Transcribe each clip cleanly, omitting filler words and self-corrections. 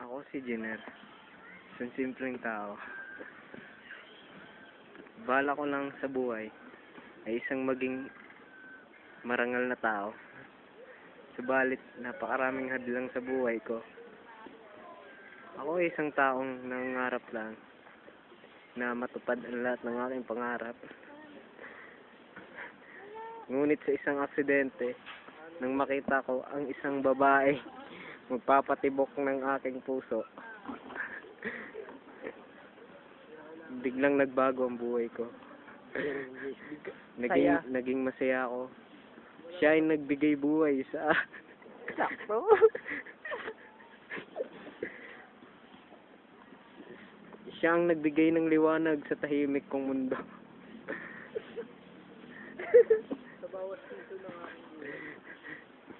Ako si Jenner. Isang simpleng tao. Bala ko lang sa buhay ay isang maging marangal na tao. Subalit, napakaraming hadlang sa buhay ko. Ako ay isang taong nangangarap lang na matupad ang lahat ng aking pangarap. Ngunit sa isang aksidente, nang makita ko ang isang babae magpapatibok ng aking puso, biglang nagbago ang buhay ko. Naging masaya ako. Siya ay nagbigay buhay sa Sakto. Siya ang nagbigay ng liwanag sa tahimik kong mundo. Sa bawat piso ng aking buhay.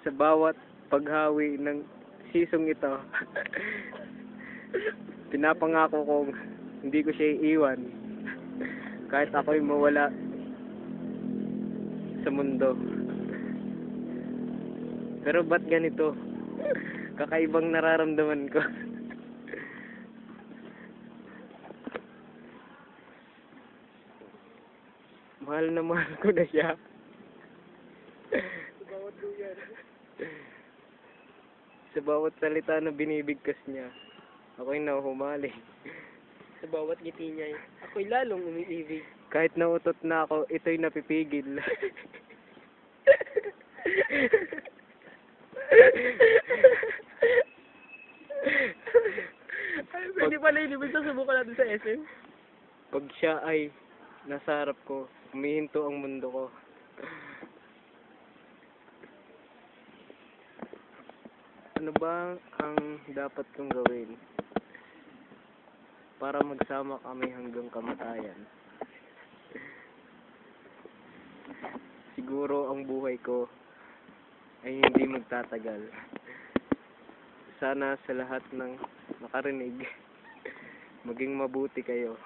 Sa bawat paghawi ng sisong ito, pinapangako kong hindi ko siya iiwan kahit ako'y mawala sa mundo. Pero ba't ganito? Kakaibang nararamdaman ko. Mahal na mahal ko na siya. Sa bawat duyan. Sa bawat salita na binibigkas niya, ako'y nahuhumali. Sa bawat ngiti niya, ako'y lalong umiibig. Kahit nautot na ako, ito'y napipigil. Ay, pwede pala yun. Ibig susubukan natin sa SM. Pag siya ay nasa harap ko, humihinto ang mundo ko. Ano ba ang dapat kong gawin para magsama kami hanggang kamatayan? Siguro ang buhay ko ay hindi magtatagal. Sana sa lahat ng nakarinig, maging mabuti kayo.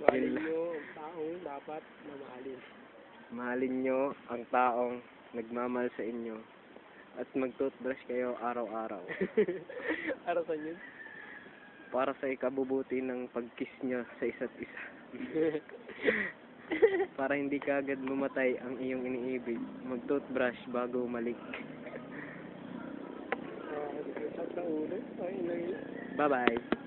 Mahalin nyo ang taong dapat na mahalin. Mahalin nyo ang taong nagmamahal sa inyo. At mag-toothbrush kayo araw-araw. Para sa yun. Para sa ikabubuti ng pag-kiss nyo sa isa't isa. Para hindi kaagad mamatay ang iyong iniibig, mag-toothbrush bago umalik. Sa ulo. Ay, Bye-bye.